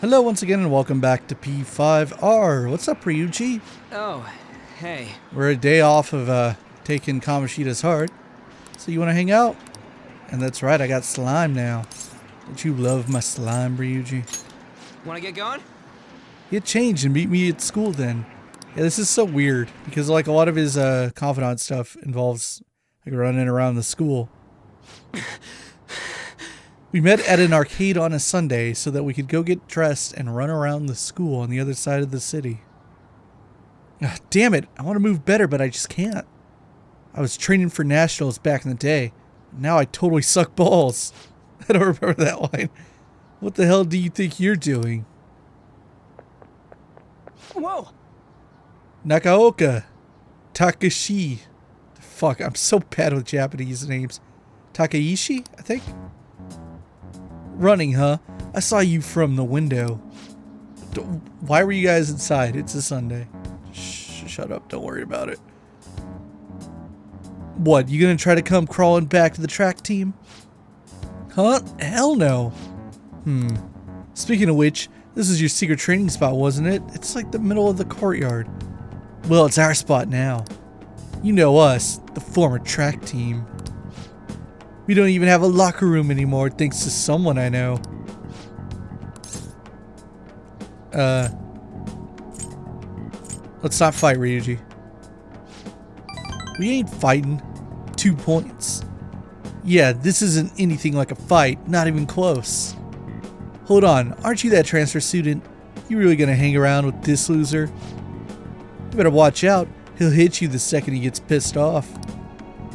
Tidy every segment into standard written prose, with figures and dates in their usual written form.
Hello once again and welcome back to P5R. What's up, Ryuji? Oh, hey. We're a day off of taking Kamoshida's heart. So you want to hang out? And that's right, I got slime now. Don't you love my slime, Ryuji? Wanna get going? Get changed and meet me at school then. Yeah, this is so weird because like a lot of his confidant stuff involves like running around the school. We met at an arcade on a Sunday so that we could go get dressed and run around the school on the other side of the city. Ugh, damn it, I want to move better, but I just can't. I was training for nationals back in the day. Now I totally suck balls. I don't remember that line. What the hell do you think you're doing? Whoa! Nakaoka. Takashi. Fuck, I'm so bad with Japanese names. Takaishi, I think? Running, huh? I saw you from the window. Why were you guys inside? It's a Sunday. Shut up, don't worry about it. What, you gonna try to come crawling back to the track team? Huh? Hell no. Speaking of which, this is your secret training spot, wasn't it? It's like the middle of the courtyard. Well, it's our spot now. You know us, the former track team. We don't even have a locker room anymore thanks to someone I know. Let's not fight, Ryuji. We ain't fighting. 2 points. Yeah, this isn't anything like a fight, not even close. Hold on, aren't you that transfer student? You really gonna hang around with this loser? You better watch out, he'll hit you the second he gets pissed off.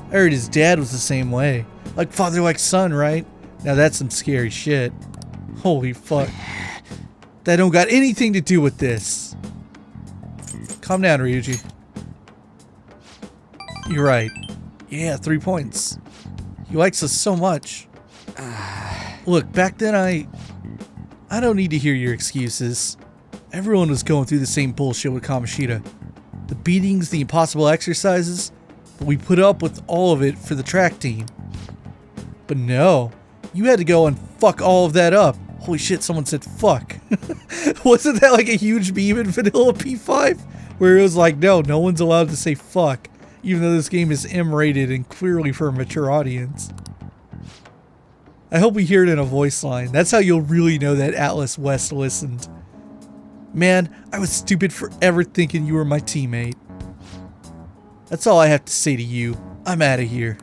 I heard his dad was the same way. Like father, like son, right? Now that's some scary shit. Holy fuck. That don't got anything to do with this. Calm down, Ryuji. You're right. Yeah, 3 points. He likes us so much. Look, back then I don't need to hear your excuses. Everyone was going through the same bullshit with Kamoshida. The beatings, the impossible exercises, but we put up with all of it for the track team. But no, you had to go and fuck all of that up. Holy shit, someone said fuck. Wasn't that like a huge meme in Vanilla P5? Where it was like, no one's allowed to say fuck, even though this game is M-rated and clearly for a mature audience. I hope we hear it in a voice line. That's how you'll really know that Atlus West listened. Man, I was stupid for ever thinking you were my teammate. That's all I have to say to you. I'm out of here.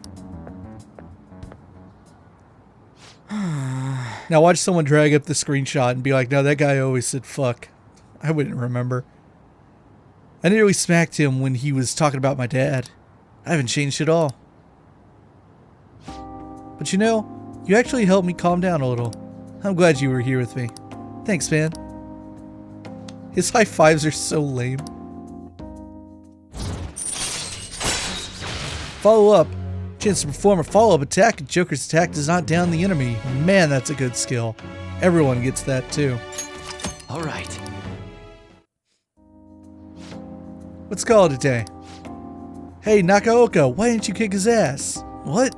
Now watch someone drag up the screenshot and be like, no, that guy always said fuck. I wouldn't remember. I nearly smacked him when he was talking about my dad. I haven't changed at all. But you know, you actually helped me calm down a little. I'm glad you were here with me. Thanks, man. His high fives are so lame. Follow up. Chance to perform a follow-up attack. Joker's attack does not down the enemy. Man, that's a good skill. Everyone gets that too. Alright. Let's call it a day. Hey, Nakaoka, why didn't you kick his ass? What?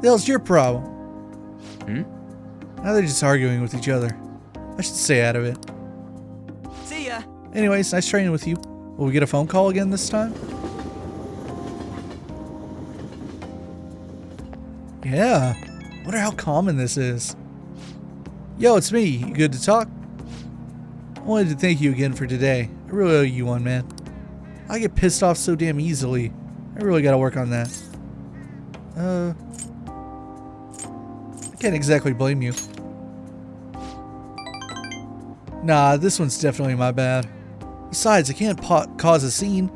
The hell's your problem? Now they're just arguing with each other. I should stay out of it. See ya. Anyways, nice training with you. Will we get a phone call again this time? Yeah. Wonder how common this is. Yo, it's me. You good to talk? I wanted to thank you again for today. I really owe you one, man. I get pissed off so damn easily. I really gotta work on that. I can't exactly blame you. Nah, this one's definitely my bad. Besides, I can't cause a scene.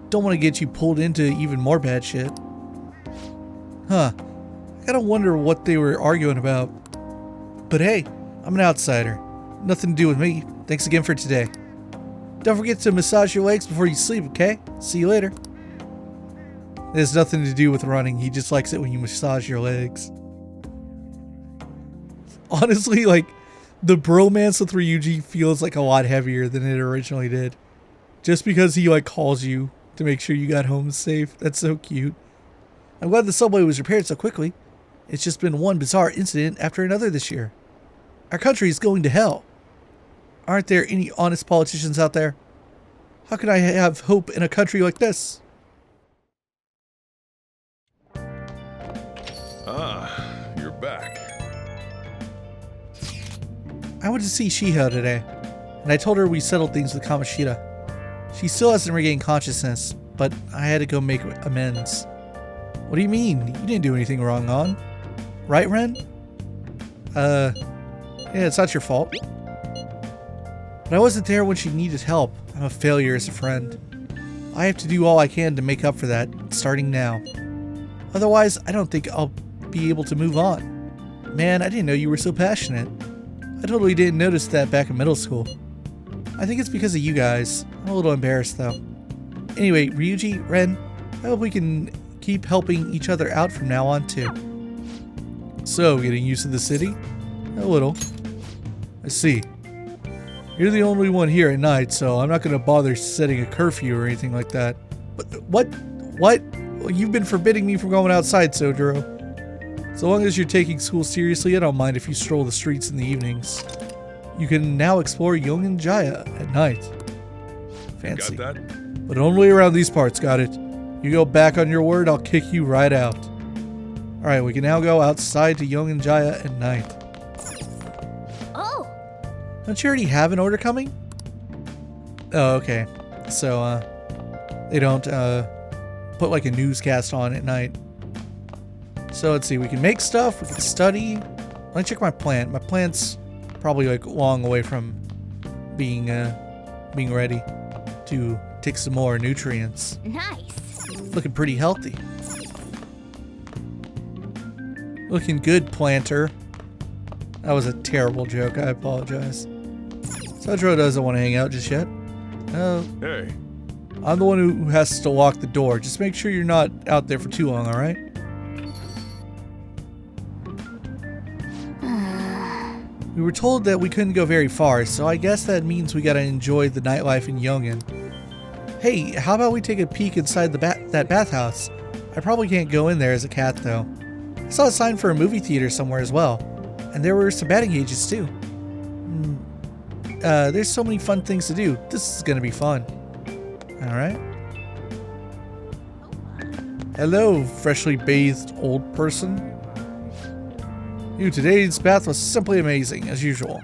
Don't want to get you pulled into even more bad shit. Huh. I gotta wonder what they were arguing about. But hey, I'm an outsider. Nothing to do with me. Thanks again for today. Don't forget to massage your legs before you sleep, okay? See you later. It has nothing to do with running. He just likes it when you massage your legs. Honestly, like, the bromance with Ryuji feels like a lot heavier than it originally did. Just because he like calls you to make sure you got home safe. That's so cute. I'm glad the subway was repaired so quickly. It's just been one bizarre incident after another this year. Our country is going to hell. Aren't there any honest politicians out there? How can I have hope in a country like this? Ah, you're back. I went to see Shiho today, and I told her we settled things with Kamoshida. She still hasn't regained consciousness, but I had to go make amends. What do you mean? You didn't do anything wrong, Hon. Right, Ren? Yeah, it's not your fault. But I wasn't there when she needed help. I'm a failure as a friend. I have to do all I can to make up for that, starting now. Otherwise, I don't think I'll be able to move on. Man, I didn't know you were so passionate. I totally didn't notice that back in middle school. I think it's because of you guys. I'm a little embarrassed though. Anyway, Ryuji, Ren, I hope we can keep helping each other out from now on too. So, getting used to the city? A little. I see. You're the only one here at night, so I'm not going to bother setting a curfew or anything like that. But what? What? Well, you've been forbidding me from going outside, Sojiro. So long as you're taking school seriously, I don't mind if you stroll the streets in the evenings. You can now explore Yongen-jaya at night. Fancy. Got that? But only around these parts, got it? You go back on your word, I'll kick you right out. Alright, we can now go outside to Yongen-jaya at night. Oh! Don't you already have an order coming? Oh, okay. So, they don't, put like a newscast on at night. So let's see, we can make stuff, we can study. Let me check my plant. My plant's probably like long away from being ready to take some more nutrients. Nice. Looking pretty healthy. Looking good, planter. That was a terrible joke, I apologize. Sojiro doesn't want to hang out just yet. Oh, Hey, I'm the one who has to lock the door. Just make sure you're not out there for too long, alright? We were told that we couldn't go very far, so I guess that means we gotta enjoy the nightlife in Yongen. Hey, how about we take a peek inside that bathhouse? I probably can't go in there as a cat, though. I saw a sign for a movie theater somewhere as well, and there were some batting cages too. There's so many fun things to do. This is gonna be fun. Alright. Hello, freshly bathed old person. Today's bath was simply amazing, as usual.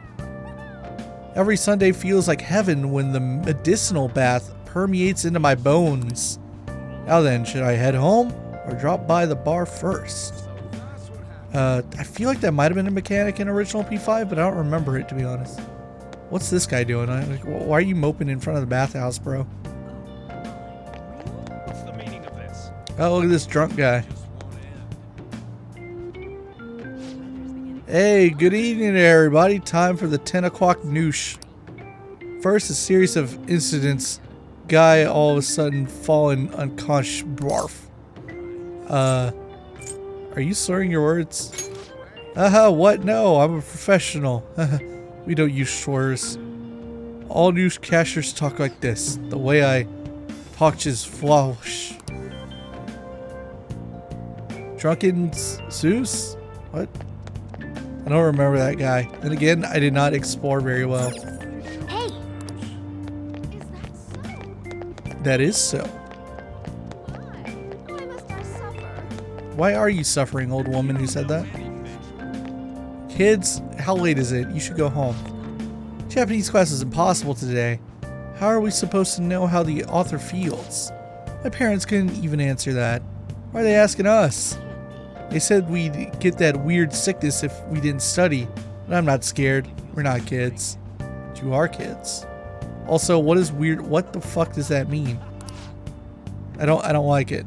Every Sunday feels like heaven when the medicinal bath permeates into my bones. Now then, should I head home or drop by the bar first? I feel like that might have been a mechanic in original P5, but I don't remember it, to be honest. What's this guy doing? Why are you moping in front of the bathhouse, bro? what's the meaning of this? Oh, look at this drunk guy. Hey, good evening everybody. Time for the 10 o'clock noosh. First, a series of incidents. Guy all of a sudden falling unconscious. Barf. Are you slurring your words? What? No, I'm a professional. We don't use slurs. All newscasters talk like this. The way I talk is flawless. Drunken Zeus? What? I don't remember that guy. And again, I did not explore very well. Hey! Is that so? That is so. Why must I suffer? Why are you suffering, old woman who said that? Kids, how late is it? You should go home. Japanese class is impossible today. How are we supposed to know how the author feels? My parents couldn't even answer that. Why are they asking us? They said we'd get that weird sickness if we didn't study, but I'm not scared. We're not kids. But you are kids. Also, what is weird? What the fuck does that mean? I don't like it.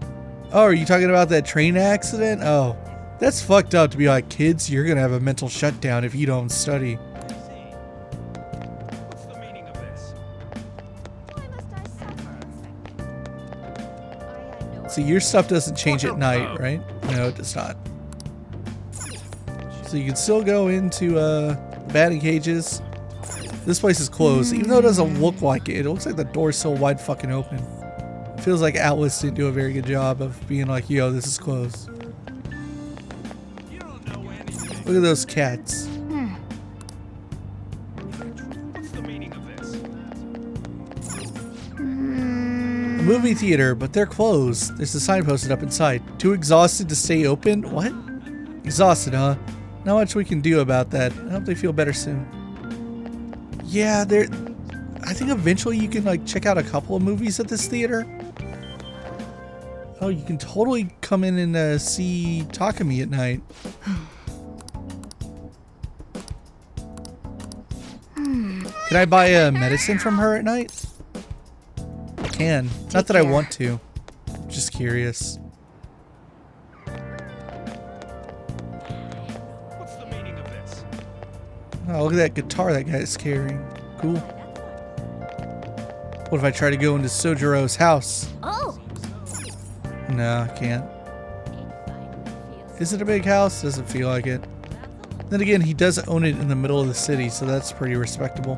Oh, are you talking about that train accident? Oh, that's fucked up to be like, kids, you're gonna have a mental shutdown if you don't study. What's the meaning of this? Why must I suffer? I had no See, your stuff doesn't change at night, right? No, it does not. So you can still go into the batting cages. This place is closed, even though it doesn't look like it. It looks like the door's so wide fucking open. It feels like Atlus didn't do a very good job of being like, yo, this is closed. You don't know anything. Look at those cats. What's the meaning movie theater, but they're closed. There's a sign posted up inside. Too exhausted to stay open? What? Exhausted, huh? Not much we can do about that. I hope they feel better soon. Yeah, I think eventually you can like check out a couple of movies at this theater. Oh, you can totally come in and see Takumi at night. Can I buy medicine from her at night? I can. Not that I want to. I'm just curious. What's the meaning of this? Oh, look at that guitar that guy's carrying. Cool. What if I try to go into Sojiro's house? Oh. No, I can't. Is it a big house? Doesn't feel like it. Then again, he does own it in the middle of the city, so that's pretty respectable.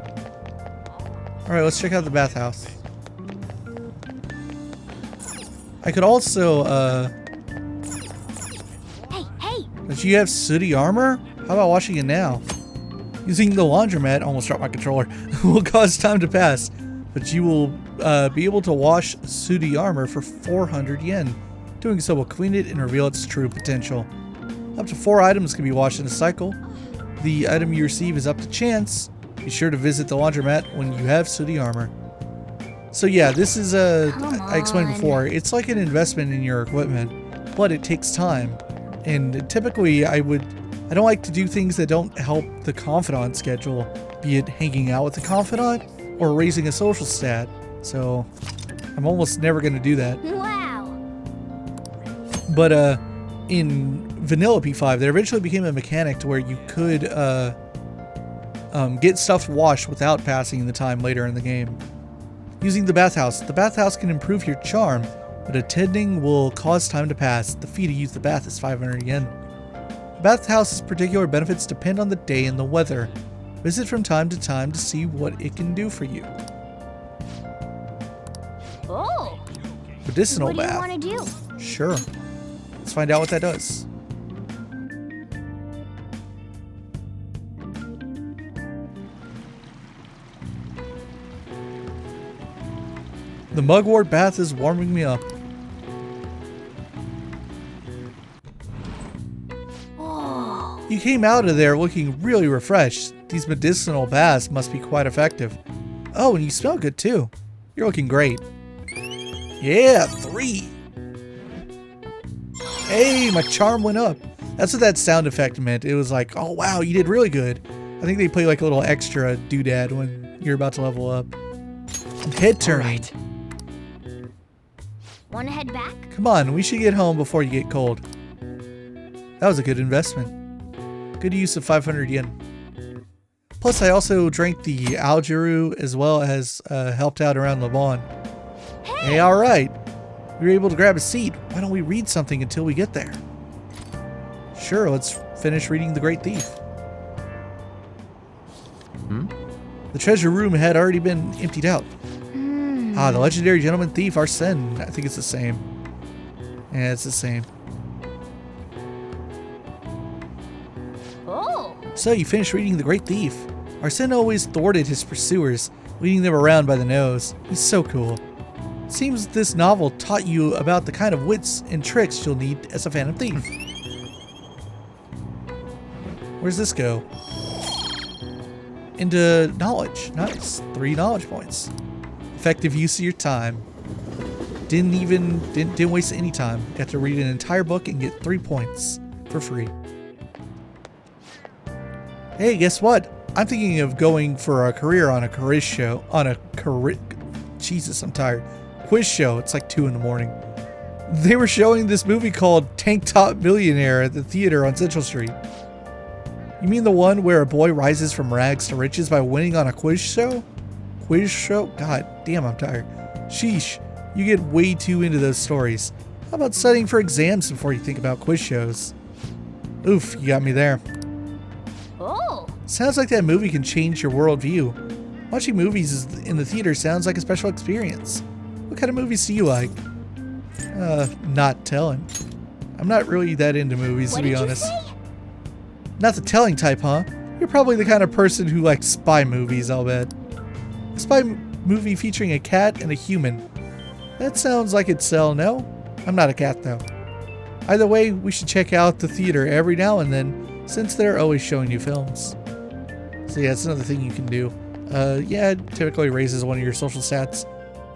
Alright, let's check out the bathhouse. I could also, Hey. Does you have sooty armor? How about washing it now? Using the laundromat, almost dropped my controller, will cause time to pass, but you will be able to wash sooty armor for 400 yen. Doing so will clean it and reveal its true potential. Up to 4 items can be washed in a cycle. The item you receive is up to chance. Be sure to visit the laundromat when you have sooty armor. So yeah, this is I explained before, it's like an investment in your equipment, but it takes time. And typically I don't like to do things that don't help the confidant schedule, be it hanging out with the confidant or raising a social stat. So I'm almost never going to do that. Wow. But in Vanilla P5, there eventually became a mechanic to where you could get stuff washed without passing the time later in the game. Using the bathhouse. The bathhouse can improve your charm, but attending will cause time to pass. The fee to use the bath is 500 yen. The bathhouse's particular benefits depend on the day and the weather. Visit from time to time to see what it can do for you. Oh. Medicinal What do you bath. want to do? Sure. Let's find out what that does. The mugwort bath is warming me up. Oh. You came out of there looking really refreshed. These medicinal baths must be quite effective. Oh, and you smell good too. You're looking great. Yeah, 3. Hey, my charm went up. That's what that sound effect meant. It was like, oh wow, you did really good. I think they play like a little extra doodad when you're about to level up. Head turning. Right. Want to head back? Come on, we should get home before you get cold. That was a good investment. Good use of 500 yen. Plus, I also drank the Algiru as well as helped out around Levon. Hey, alright. We were able to grab a seat. Why don't we read something until we get there? Sure, let's finish reading The Great Thief. The treasure room had already been emptied out. Ah, the legendary gentleman thief Arsene. I think it's the same. Yeah, it's the same. Oh. So you finished reading The Great Thief. Arsene always thwarted his pursuers, leading them around by the nose. He's so cool. Seems this novel taught you about the kind of wits and tricks you'll need as a Phantom Thief. Where's this go? Into knowledge. Nice. 3 knowledge points. Effective use of your time. Didn't waste any time. Got to read an entire book and get 3 points for free. Hey, guess what? I'm thinking of going for a career on a quiz show. Jesus, I'm tired. Quiz show. It's like 2 in the morning. They were showing this movie called Tank Top Millionaire at the theater on Central Street. You mean the one where a boy rises from rags to riches by winning on a quiz show? Quiz show? God damn, I'm tired. Sheesh, you get way too into those stories. How about studying for exams before you think about quiz shows? Oof, you got me there. Oh. Sounds like that movie can change your worldview. Watching movies in the theater sounds like a special experience. What kind of movies do you like? Not telling. I'm not really that into movies, to be honest. Not the telling type, huh? You're probably the kind of person who likes spy movies, I'll bet. A spy movie featuring a cat and a human. That sounds like it'd sell, no? I'm not a cat though. Either way, we should check out the theater every now and then, since they're always showing new films. So yeah, it's another thing you can do. Yeah, it typically raises one of your social stats.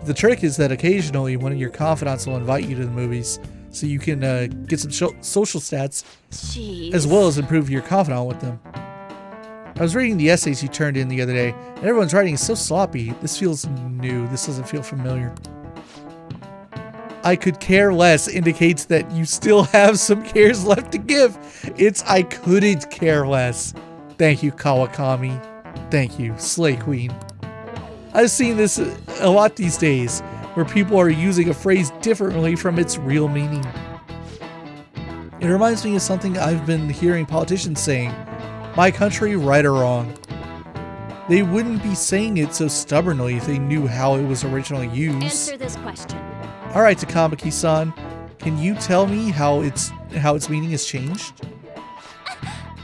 The trick is that occasionally one of your confidants will invite you to the movies, so you can get some social stats, Jeez. as well as improve your confidant with them. I was reading the essays you turned in the other day, and everyone's writing is so sloppy. This feels new. This doesn't feel familiar. I could care less indicates that you still have some cares left to give. It's I couldn't care less. Thank you, Kawakami. Thank you, Slay Queen. I've seen this a lot these days, where people are using a phrase differently from its real meaning. It reminds me of something I've been hearing politicians saying. My country, right or wrong. They wouldn't be saying it so stubbornly if they knew how it was originally used. Answer this question. Alright, Takamaki-san, can you tell me how its meaning has changed?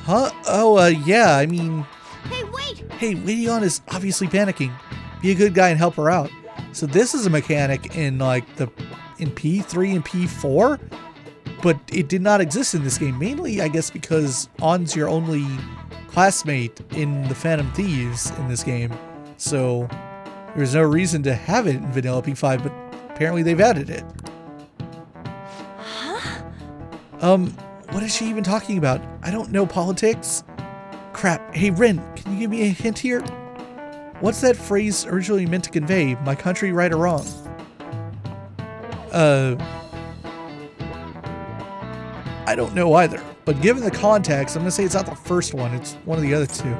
Huh? Oh, yeah, I mean... Hey, wait! Hey, Lady On is obviously panicking. Be a good guy and help her out. So this is a mechanic in, like, in P3 and P4? But it did not exist in this game, mainly, I guess, because On's your only classmate in the Phantom Thieves in this game. So there's no reason to have it in vanilla P5, but apparently they've added it. Huh? What is she even talking about? I don't know politics. Crap. Hey, Rin, can you give me a hint here? What's that phrase originally meant to convey? My country, right or wrong? I don't know either, but given the context, I'm gonna say it's not the first one, it's one of the other two.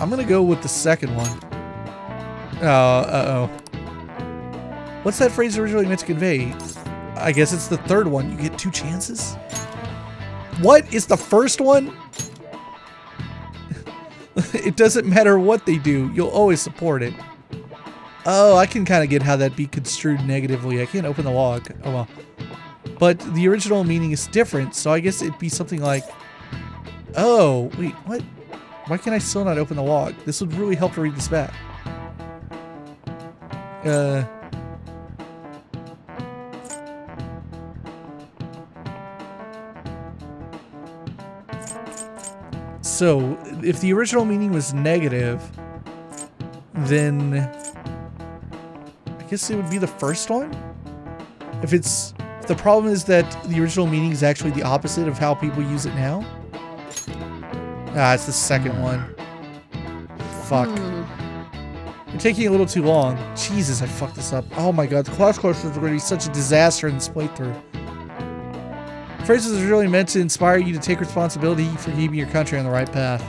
I'm gonna go with the second one. Uh-oh. What's that phrase originally meant to convey? I guess it's the third one. You get 2 chances? What is the first one? It doesn't matter what they do, you'll always support it. Oh, I can kind of get how that'd be construed negatively. I can't open the log. Oh well. But the original meaning is different, so I guess it'd be something like... Oh, wait, what? Why can I still not open the log? This would really help to read this back. So, if the original meaning was negative, then I guess it would be the first one? If the problem is that the original meaning is actually the opposite of how people use it now? Ah, it's the second one. Fuck. You're taking a little too long. Jesus, I fucked this up. Oh my god, the class questions are going to be such a disaster in this playthrough. Phrases are really meant to inspire you to take responsibility for keeping your country on the right path.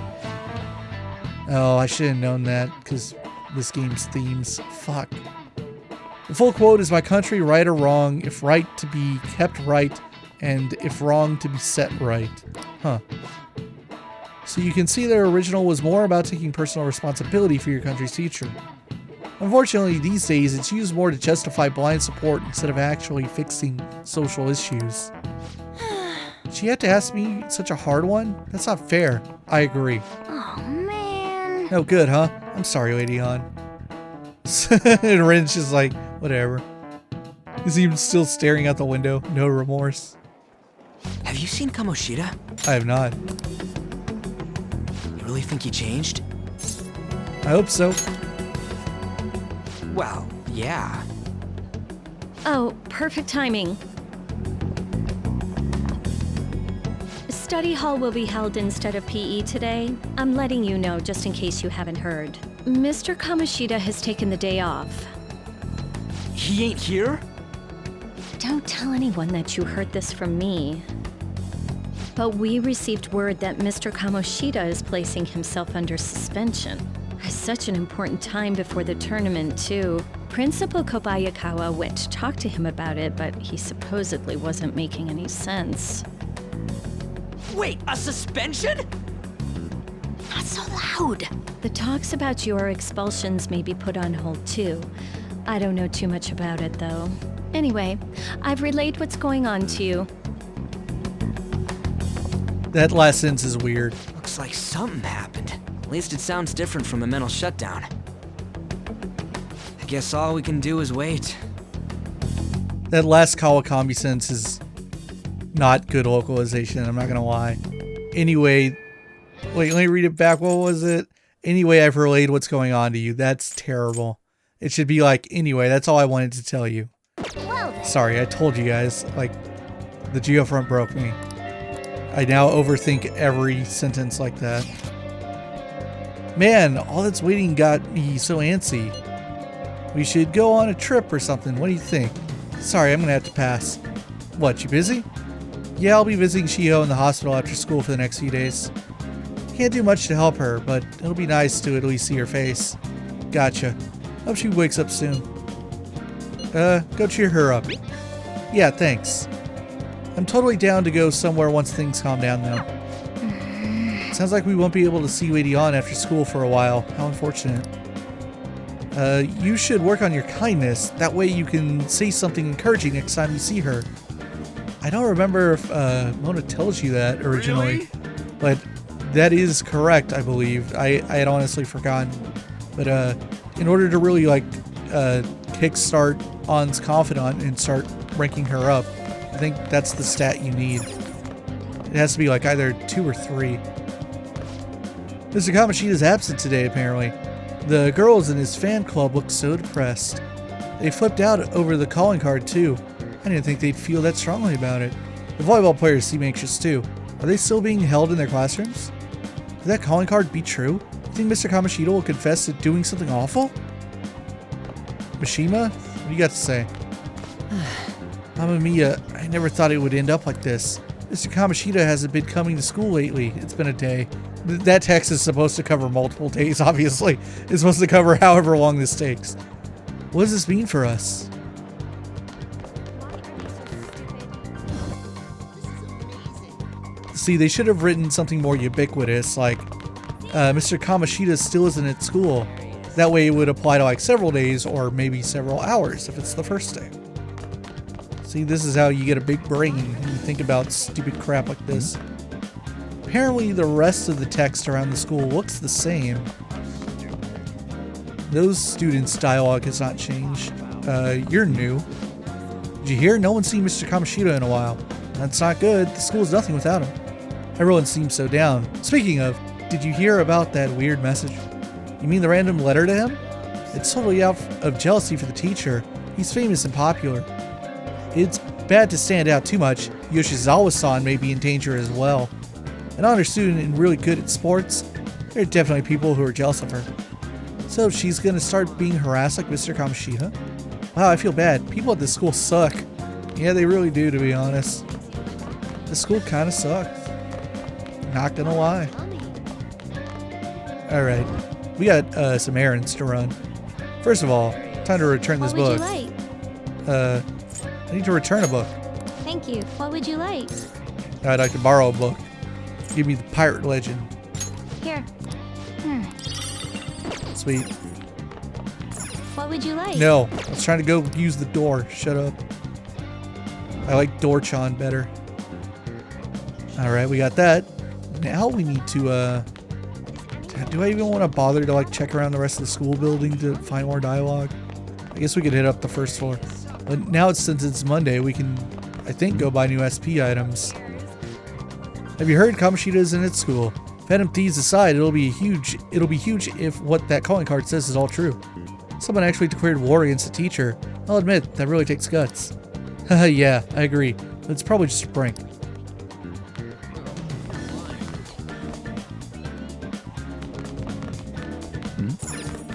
Oh, I should have known that, because this game's themes. Fuck. The full quote is, my country, right or wrong, if right to be kept right, and if wrong to be set right. Huh. So you can see their original was more about taking personal responsibility for your country's future. Unfortunately, these days, it's used more to justify blind support instead of actually fixing social issues. She had to ask me such a hard one? That's not fair. I agree. Oh, man. No good, huh? I'm sorry, Lady Han. And Rin's just like, whatever. Is he still staring out the window? No remorse. Have you seen Kamoshida? I have not. You really think he changed? I hope so. Well, yeah. Oh, perfect timing. Study hall will be held instead of PE today. I'm letting you know just in case you haven't heard. Mr. Kamoshida has taken the day off. He ain't here? Don't tell anyone that you heard this from me. But we received word that Mr. Kamoshida is placing himself under suspension. Such an important time before the tournament, too. Principal Kobayakawa went to talk to him about it, but he supposedly wasn't making any sense. Wait, a suspension? Not so loud! The talks about your expulsions may be put on hold, too. I don't know too much about it, though. Anyway, I've relayed what's going on to you. That last sentence is weird. Looks like something happened. At least it sounds different from a mental shutdown. Guess all we can do is wait. That last Kawakami sentence is not good localization, I'm not gonna lie. Anyway, wait, let me read it back. What was it? Anyway, I've relayed what's going on to you. That's terrible. It should be like, anyway, that's all I wanted to tell you. Well then. Sorry, I told you guys. Like, the geofront broke me. I now overthink every sentence like that. Man, all that's waiting got me so antsy. We should go on a trip or something. What do you think? Sorry, I'm gonna have to pass. What, you busy? Yeah, I'll be visiting Shiho in the hospital after school for the next few days. Can't do much to help her, but it'll be nice to at least see her face. Gotcha. Hope she wakes up soon. Go cheer her up. Yeah, thanks. I'm totally down to go somewhere once things calm down though. Sounds like we won't be able to see Lady On after school for a while. How unfortunate. You should work on your kindness. That way you can say something encouraging next time you see her. I don't remember if Mona tells you that originally, but that is correct, I believe. I had honestly forgotten. But in order to really like kickstart On's confidant and start ranking her up, I think that's the stat you need. It has to be like either 2 or 3. Mr. Kamoshida's absent today, apparently. The girls in his fan club look so depressed. They flipped out over the calling card, too. I didn't think they'd feel that strongly about it. The volleyball players seem anxious, too. Are they still being held in their classrooms? Could that calling card be true? You think Mr. Kamoshida will confess to doing something awful? Mishima? What do you got to say? Mamma Mia, I never thought it would end up like this. Mr. Kamoshida hasn't been coming to school lately. It's been a day. That text is supposed to cover multiple days, obviously. It's supposed to cover however long this takes. What does this mean for us? See, they should have written something more ubiquitous, like Mr. Kamoshida still isn't at school. That way it would apply to like several days or maybe several hours if it's the first day. See, this is how you get a big brain when you think about stupid crap like this. Apparently the rest of the text around the school looks the same. Those students' dialogue has not changed. You're new. Did you hear? No one's seen Mr. Kamoshida in a while. That's not good. The school's nothing without him. Everyone seems so down. Speaking of, did you hear about that weird message? You mean the random letter to him? It's totally out of jealousy for the teacher. He's famous and popular. It's bad to stand out too much. Yoshizawa-san may be in danger as well. An honor student and really good at sports. There are definitely people who are jealous of her. So she's gonna start being harassed like Mr. Kamoshida? Wow, I feel bad. People at this school suck. Yeah, they really do, to be honest. The school kinda sucks. Not gonna lie. Alright, we got some errands to run. First of all, time to return this book. What would you like? I need to return a book. Thank you. What would you like? I'd like to borrow a book. Give me the Pirate Legend. Here. Sweet. What would you like? No, I was trying to go use the door. Shut up. I like Dorchan better. Alright, we got that. Now we need to, do I even want to bother to like check around the rest of the school building to find more dialogue? I guess we could hit up the first floor. But now since it's Monday, we can, I think, go buy new SP items. Have you heard? Kamoshida isn't at school. Phantom Thieves aside, it'll be huge if what that calling card says is all true. Someone actually declared war against the teacher. I'll admit, that really takes guts. Haha, yeah, I agree. But it's probably just a prank.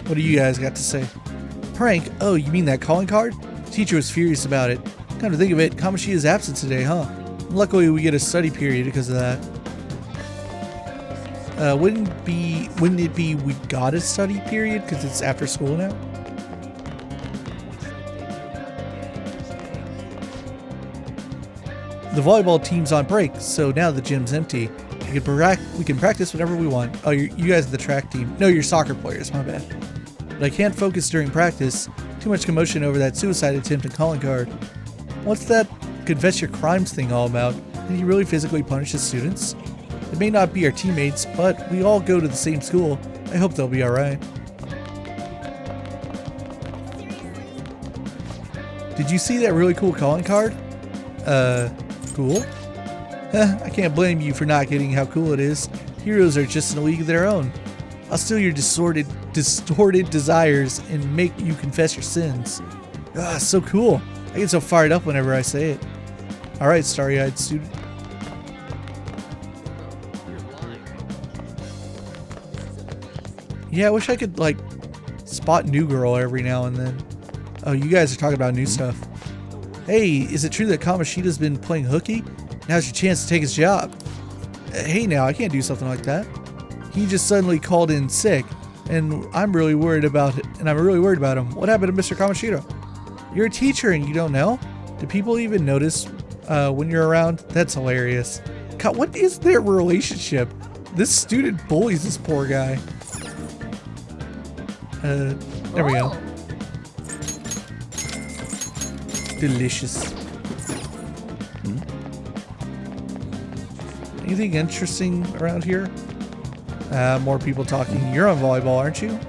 What do you guys got to say? Prank? Oh, you mean that calling card? The teacher was furious about it. Come to think of it, Kamoshida's absent today, huh? Luckily, we get a study period because of that. Wouldn't it be we got a study period because it's after school now? The volleyball team's on break, so now the gym's empty. We can practice whenever we want. Oh, you guys are the track team. No, you're soccer players, my bad. But I can't focus during practice. Too much commotion over that suicide attempt and calling card. What's that confess your crimes thing all about? Did he really physically punish his students? It may not be our teammates, but we all go to the same school. I hope they'll be alright. Did you see that really cool calling card? Cool. I can't blame you for not getting how cool it is. Heroes are just in a league of their own. I'll steal your distorted desires and make you confess your sins. Ah, so cool. I get so fired up whenever I say it. Alright, starry-eyed student. Yeah, I wish I could, like, spot New Girl every now and then. Oh, you guys are talking about new stuff. Hey, is it true that Kamoshida's been playing hooky? Now's your chance to take his job. Hey now, I can't do something like that. He just suddenly called in sick, and I'm really worried about it. And I'm really worried about him. What happened to Mr. Kamoshida? You're a teacher and you don't know? Do people even notice when you're around? That's hilarious. God, what is their relationship? This student bullies this poor guy. There we go. Delicious. Anything interesting around here? More people talking. You're on volleyball, aren't you?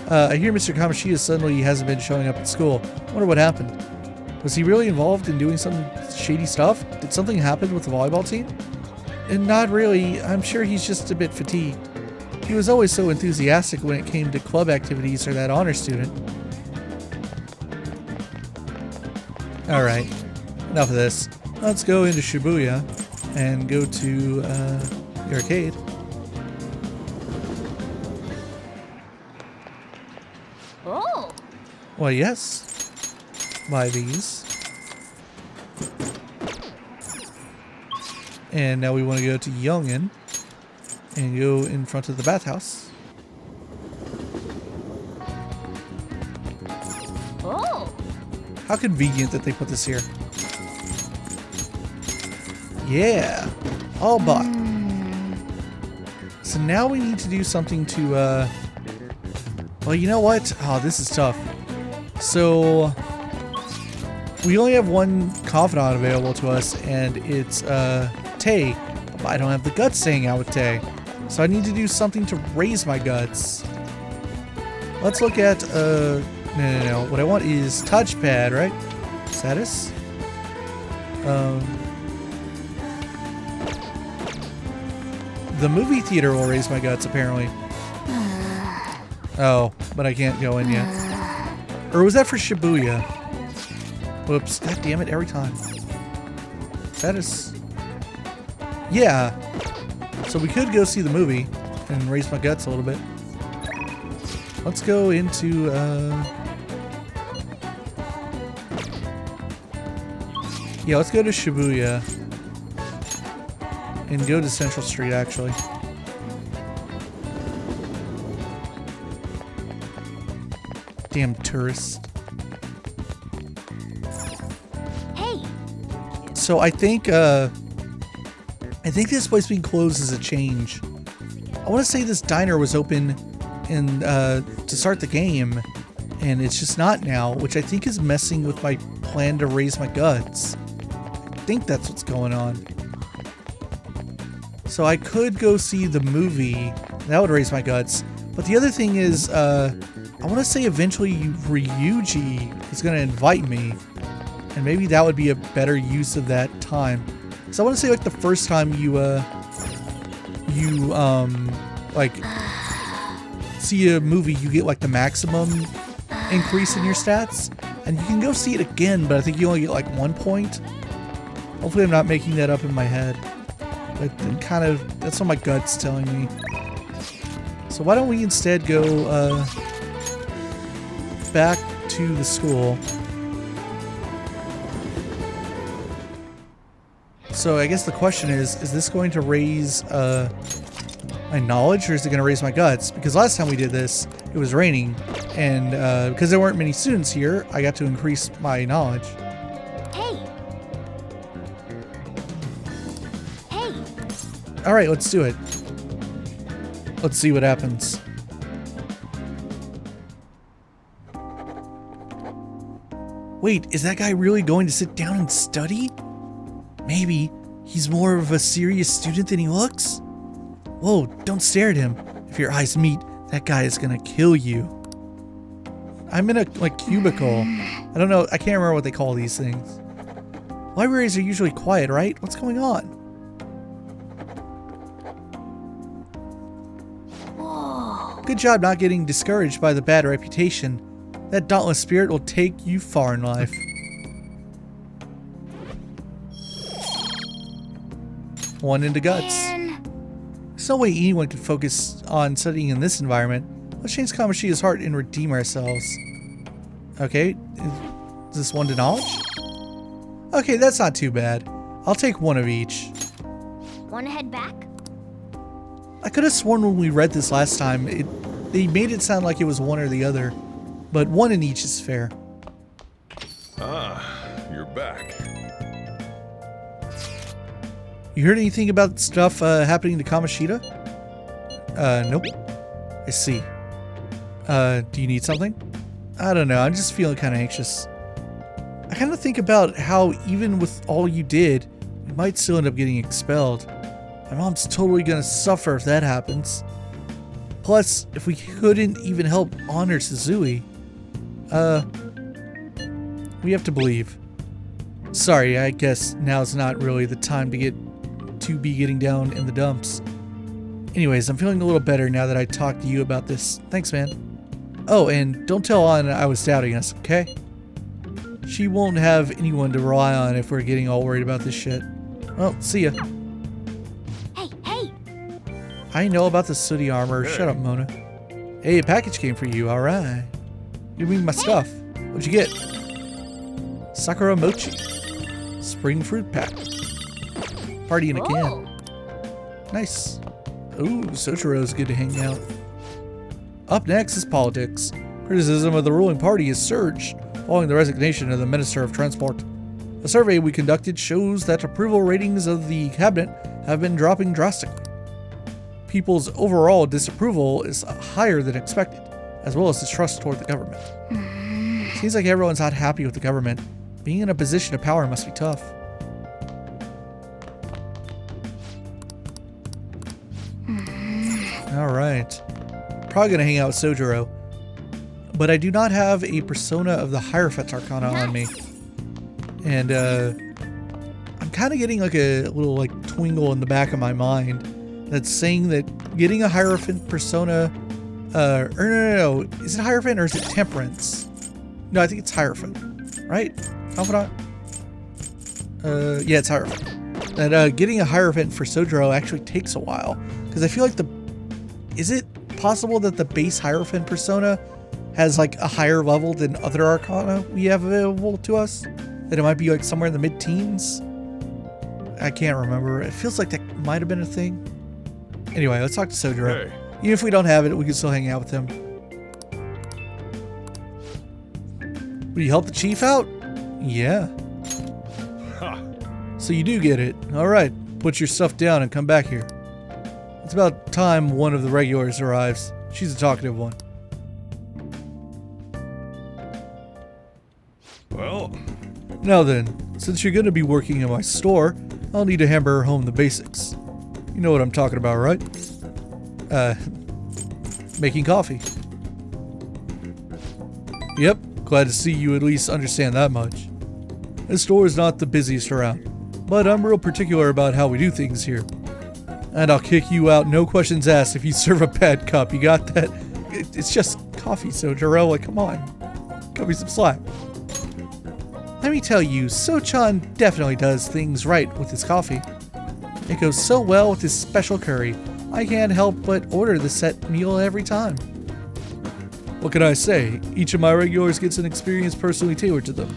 I hear Mr. Kamoshida suddenly hasn't been showing up at school. Wonder what happened. Was he really involved in doing some shady stuff? Did something happen with the volleyball team? And not really. I'm sure he's just a bit fatigued. He was always so enthusiastic when it came to club activities or that honor student. Alright, enough of this. Let's go into Shibuya and go to the arcade. Oh. Well, yes. Buy these. And now we want to go to Yongin and go in front of the bathhouse. Oh. How convenient that they put this here. Yeah, all bought. So now we need to do something to, well, you know what? Oh, this is tough. So we only have one confidant available to us, and it's Tay. But I don't have the guts to hang out with Tay. So I need to do something to raise my guts. Let's look at, no. What I want is touchpad, right? Status? The movie theater will raise my guts, apparently. Oh, but I can't go in yet. Or was that for Shibuya? Whoops. God damn it, every time. Status. Yeah. So we could go see the movie and raise my guts a little bit. Let's go into, yeah, let's go to Shibuya. And go to Central Street, actually. Damn tourists. Hey. So I think this place being closed is a change. I want to say this diner was open in to start the game, and it's just not now, which I think is messing with my plan to raise my guts. I think that's what's going on. So I could go see the movie. That would raise my guts. But the other thing is, I want to say eventually Ryuji is going to invite me. And maybe that would be a better use of that time. So I want to say like the first time you like see a movie, you get like the maximum increase in your stats. And you can go see it again, but I think you only get like 1 point. Hopefully I'm not making that up in my head. But kind of, that's what my gut's telling me. So why don't we instead go back to the school. So I guess the question is this going to raise my knowledge, or is it going to raise my guts? Because last time we did this, it was raining, and because there weren't many students here, I got to increase my knowledge. Alright, let's do it. Let's see what happens. Wait, is that guy really going to sit down and study? Maybe. He's more of a serious student than he looks? Whoa, don't stare at him. If your eyes meet, that guy is gonna kill you. I'm in a like cubicle. I don't know. I can't remember what they call these things. Libraries are usually quiet, right? What's going on? Whoa. Good job not getting discouraged by the bad reputation. That dauntless spirit will take you far in life. One into guts. Man. There's no way anyone could focus on studying in this environment. Let's change Kamoshida's heart and redeem ourselves. Okay, is this one to knowledge? Okay, that's not too bad. I'll take one of each. Wanna head back? I could have sworn when we read this last time, they made it sound like it was one or the other. But one in each is fair. Ah, you're back. You heard anything about stuff happening to Kamoshida? Nope. I see. Do you need something? I don't know, I'm just feeling kind of anxious. I kind of think about how even with all you did, you might still end up getting expelled. My mom's totally gonna suffer if that happens. Plus, if we couldn't even help honor Suzui, we have to believe. Sorry, I guess now's not really the time to be getting down in the dumps. Anyways, I'm feeling a little better now that I talked to you about this. Thanks, man. Oh, and don't tell Anna I was doubting us, okay? She won't have anyone to rely on if we're getting all worried about this shit. Well, see ya. Hey, hey. I know about the sooty armor. Shut up, Mona. Hey, a package came for you. Alright. Give me my stuff. What'd you get? Sakura Mochi. Spring fruit pack. Party in a can. Whoa. Nice. Ooh, Sochiro's good to hang out. Up next is politics. Criticism of the ruling party has surged following the resignation of the Minister of Transport. A survey we conducted shows that approval ratings of the cabinet have been dropping drastically. People's overall disapproval is higher than expected, as well as distrust toward the government. Seems like everyone's not happy with the government. Being in a position of power must be tough. Alright. Probably gonna hang out with Sojiro. But I do not have a persona of the Hierophant Arcana on me. And I'm kind of getting like a little like twingle in the back of my mind that's saying that getting a Hierophant persona, or no, is it Hierophant or is it Temperance? No, I think it's Hierophant, right? Confidant? Yeah, it's Hierophant. And getting a Hierophant for Sojiro actually takes a while, because I feel like is it possible that the base Hierophant persona has like a higher level than other Arcana we have available to us? That it might be like somewhere in the mid-teens? I can't remember. It feels like that might have been a thing. Anyway, let's talk to Sojiro. Hey. Even if we don't have it, we can still hang out with him. Will you help the chief out? Yeah. Ha. So you do get it. Alright, put your stuff down and come back here. It's about time one of the regulars arrives. She's a talkative one. Well, Now then, since you're gonna be working in my store, I'll need to hammer home the basics. You know what I'm talking about, right? Making coffee. Yep, glad to see you at least understand that much. This store is not the busiest around, but I'm real particular about how we do things here. And I'll kick you out, no questions asked, if you serve a bad cup. You got that? It's just coffee, Sojiro. Like, come on. Cut me some slack. Let me tell you, So-chan definitely does things right with his coffee. It goes so well with his special curry. I can't help but order the set meal every time. What can I say? Each of my regulars gets an experience personally tailored to them.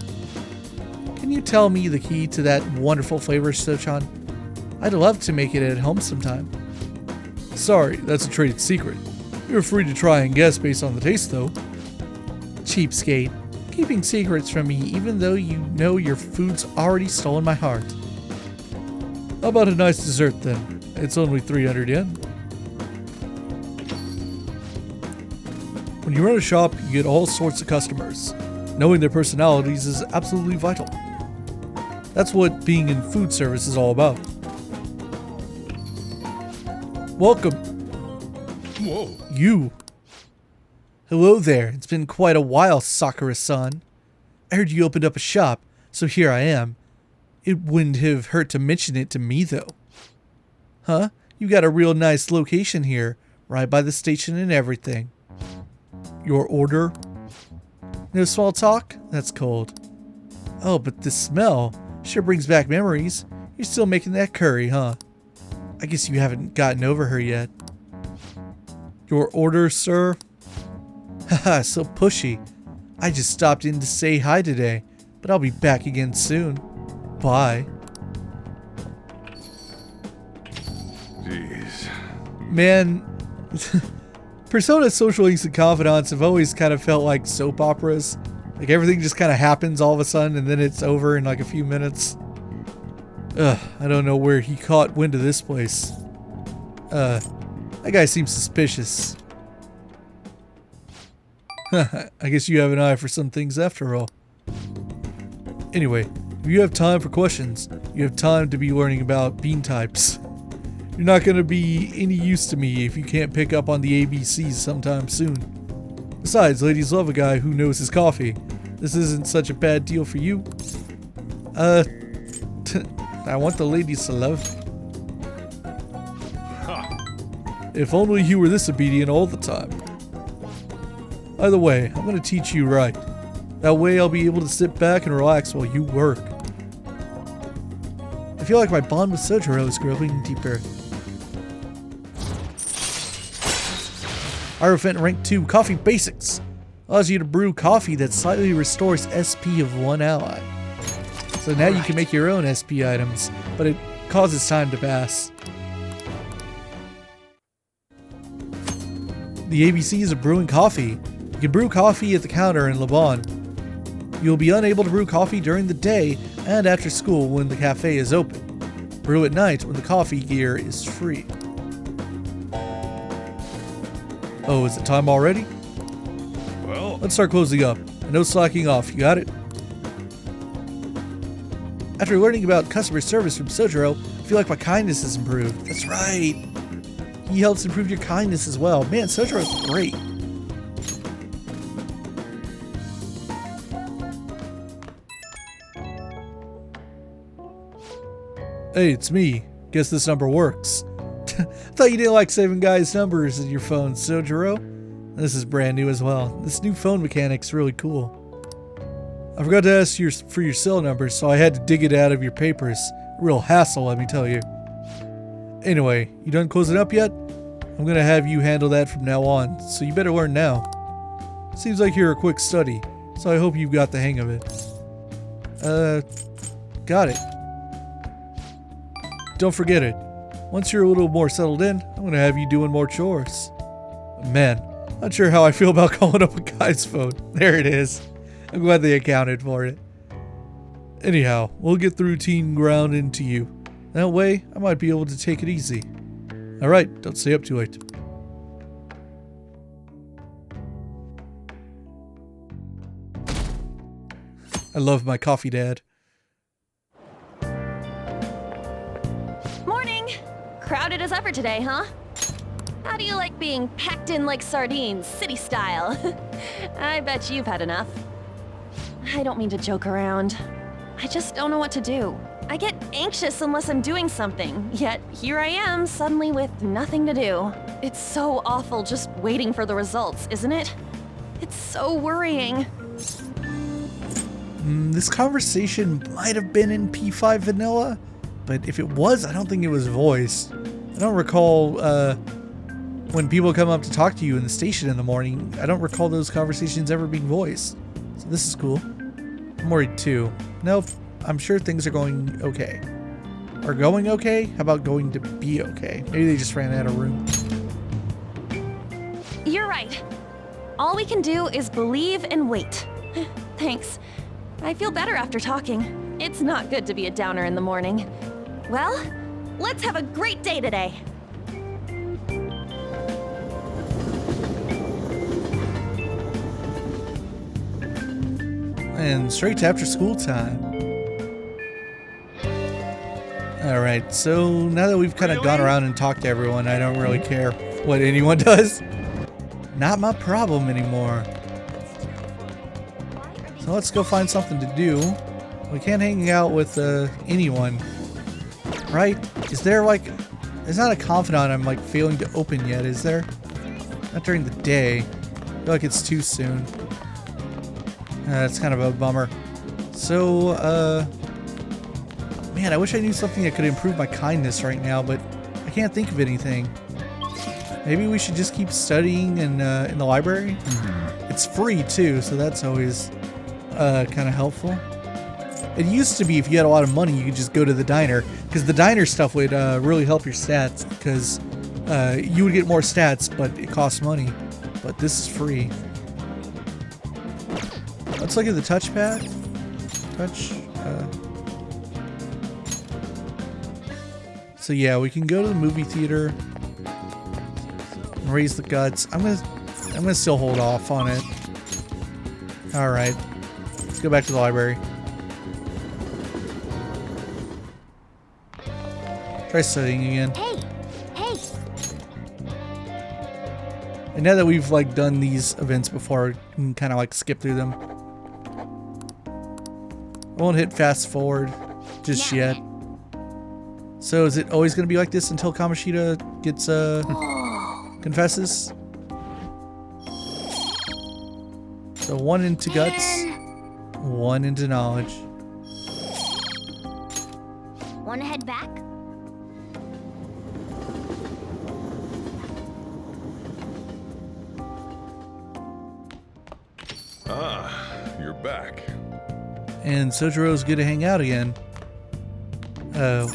Can you tell me the key to that wonderful flavor, So-chan? I'd love to make it at home sometime. Sorry, that's a trade secret. You're free to try and guess based on the taste, though. Cheapskate. Keeping secrets from me even though you know your food's already stolen my heart. How about a nice dessert then? It's only 300 yen. When you run a shop, you get all sorts of customers. Knowing their personalities is absolutely vital. That's what being in food service is all about. Welcome. whoa. You. Hello there. It's been quite a while, Sakura-san. I heard you opened up a shop, so here I am. It wouldn't have hurt to mention it to me, though. Huh? You got a real nice location here, right by the station and everything. Your order? No small talk? That's cold. Oh, but the smell sure brings back memories. You're still making that curry, huh? I guess you haven't gotten over her yet. Your order, sir? Haha, so pushy. I just stopped in to say hi today, but I'll be back again soon. Bye. Jeez. Man, Persona Social Instant Confidants have always kind of felt like soap operas. Like everything just kind of happens all of a sudden and then it's over in like a few minutes. Ugh, I don't know where he caught wind of this place. That guy seems suspicious. I guess you have an eye for some things after all. Anyway, if you have time for questions, you have time to be learning about bean types. You're not going to be any use to me if you can't pick up on the ABCs sometime soon. Besides, ladies love a guy who knows his coffee. This isn't such a bad deal for you. I want the ladies to love me. If only you were this obedient all the time. Either way, I'm going to teach you right. That way I'll be able to sit back and relax while you work. I feel like my bond with Sojiro is growing deeper. Hierophant Rank 2 Coffee Basics allows you to brew coffee that slightly restores SP of one ally. So now you can make your own SP items, but it causes time to pass. The ABCs of brewing coffee. You can brew coffee at the counter in Laban. You'll be unable to brew coffee during the day and after school when the cafe is open. Brew at night when the coffee gear is free. Oh, is it time already? Well, Let's start closing up. And no slacking off, you got it? After learning about customer service from Sojiro, I feel like my kindness has improved. That's right. He helps improve your kindness as well. Man, Sojiro's great. Hey, it's me. Guess this number works. Thought you didn't like saving guys' numbers in your phone, Sojiro. This is brand new as well. This new phone mechanic's really cool. I forgot to ask for your cell number, so I had to dig it out of your papers. Real hassle, let me tell you. Anyway, you done closing up yet? I'm gonna have you handle that from now on, so you better learn now. Seems like you're a quick study, so I hope you've got the hang of it. Got it. Don't forget it. Once you're a little more settled in, I'm gonna have you doing more chores. Man, not sure how I feel about calling up a guy's phone. There it is. I'm glad they accounted for it. Anyhow, we'll get the routine ground into you. That way, I might be able to take it easy. Alright, don't stay up too late. I love my coffee dad. Morning! Crowded as ever today, huh? How do you like being packed in like sardines, city style? I bet you've had enough. I don't mean to joke around. I just don't know what to do. I get anxious unless I'm doing something, yet here I am suddenly with nothing to do. It's so awful just waiting for the results, isn't it? It's so worrying. This conversation might have been in P5 vanilla, but if it was, I don't think it was voiced. I don't recall when people come up to talk to you in the station in the morning, I don't recall those conversations ever being voiced. So this is cool. I'm worried too. Nope, I'm sure things are going okay. Are going okay? How about going to be okay? Maybe they just ran out of room. You're right. All we can do is believe and wait. Thanks. I feel better after talking. It's not good to be a downer in the morning. Well, let's have a great day today. And straight to after school time. Alright, so now that we've kind of gone around and talked to everyone, I don't really care what anyone does. not my problem anymore. So let's go find something to do. We can't hang out with anyone, right? Is there like, there's not a confidant I'm like failing to open yet, is there? Not during the day. I feel like it's too soon. That's kind of a bummer. So, man, I wish I knew something that could improve my kindness right now, but I can't think of anything. Maybe we should just keep studying in the library? It's free too, so that's always kind of helpful. It used to be if you had a lot of money, you could just go to the diner, because the diner stuff would really help your stats, because you would get more stats, but it costs money. But this is free. Let's look at the touchpad. So yeah, we can go to the movie theater and raise the guts. I'm gonna still hold off on it. All right, let's go back to the library. Try studying again. Hey! And now that we've like done these events before, we can kind of like skip through them. I won't hit fast forward just yet. So is it always going to be like this until Kamoshida gets confesses? So 1 into guts, 1 into knowledge. Wanna head back? You're back. And Sojiro's good to hang out again.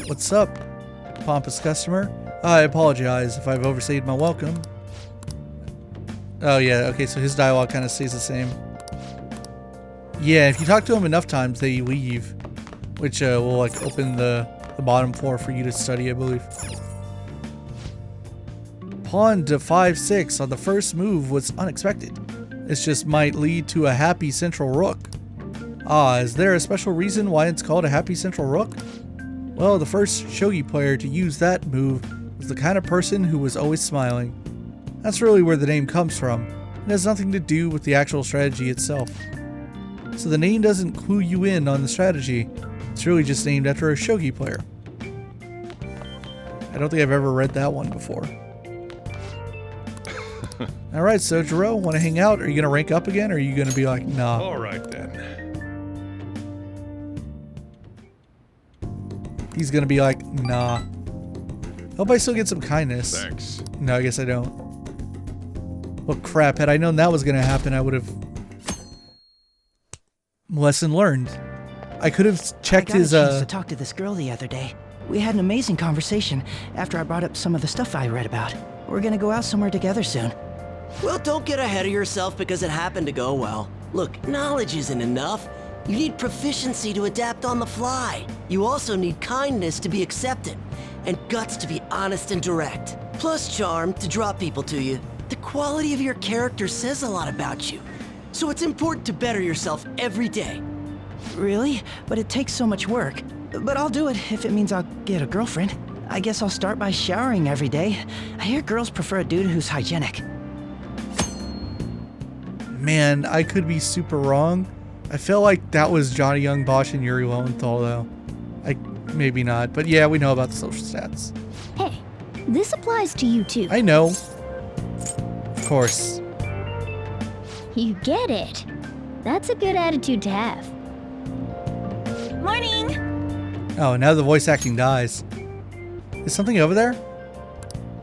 What's up, pompous customer? I apologize if I've overstayed my welcome. Oh yeah, okay, so his dialogue kind of stays the same. Yeah, if you talk to them enough times, they leave. Which will like open the bottom floor for you to study, I believe. Pawn to 5-6 on the first move was unexpected. This just might lead to a happy central rook. Ah, is there a special reason why it's called a happy central rook? Well, the first shogi player to use that move was the kind of person who was always smiling. That's really where the name comes from. It has nothing to do with the actual strategy itself. So the name doesn't clue you in on the strategy. It's really just named after a shogi player. I don't think I've ever read that one before. Alright, Sojiro, want to hang out? Are you going to rank up again, or are you going to be like, nah? Alright then. He's going to be like, nah. Hope I still get some kindness. Thanks. No, I guess I don't. Well, crap. Had I known that was going to happen, I would have... Lesson learned. I could have checked his, I got a chance to talk to this girl the other day. We had an amazing conversation after I brought up some of the stuff I read about. We're gonna go out somewhere together soon. Well, don't get ahead of yourself because it happened to go well. Look, knowledge isn't enough. You need proficiency to adapt on the fly. You also need kindness to be accepted, and guts to be honest and direct. Plus charm to draw people to you. The quality of your character says a lot about you. So it's important to better yourself every day. Really? But it takes so much work. But I'll do it if it means I'll get a girlfriend. I guess I'll start by showering every day. I hear girls prefer a dude who's hygienic. Man, I could be super wrong. I feel like that was Johnny Young Bosch and Yuri Lowenthal, though. Maybe not, but yeah, we know about the social stats. Hey, this applies to you too. I know. Of course. You get it. That's a good attitude to have. Morning! Oh, now the voice acting dies. Is something over there?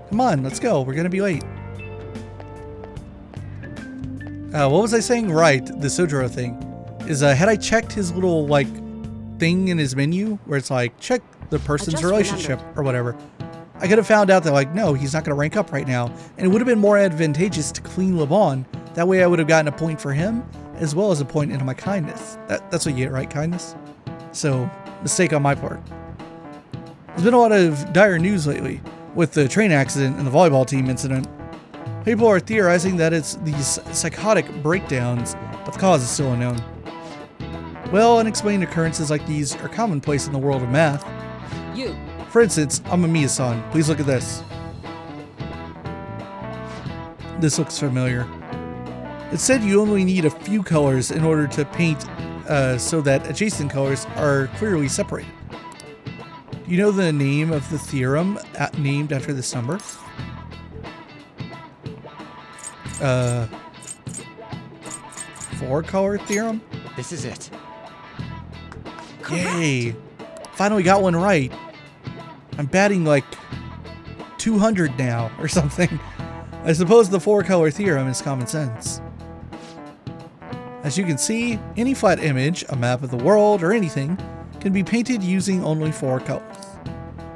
Come on, let's go. We're gonna be late. What was I saying? Right, the Sojiro thing. Is, had I checked his little, like, thing in his menu, where it's like, check the person's relationship, or whatever, I could have found out that, like, no, he's not gonna rank up right now, and it would have been more advantageous to clean Lebon. That way I would have gotten a point for him, as well as a point into my kindness. That's what you get, right? Kindness? So, mistake on my part. There's been a lot of dire news lately, with the train accident and the volleyball team incident. People are theorizing that it's these psychotic breakdowns, but the cause is still unknown. Well, unexplained occurrences like these are commonplace in the world of math. You. For instance, Amamiya-san, please look at this. This looks familiar. It said you only need a few colors in order to paint so that adjacent colors are clearly separated. Do you know the name of the theorem named after this number? Four-color theorem? This is it. Yay! Finally got one right. I'm batting like 200 now or something. I suppose the four-color theorem is common sense. As you can see, any flat image, a map of the world, or anything, can be painted using only four colors.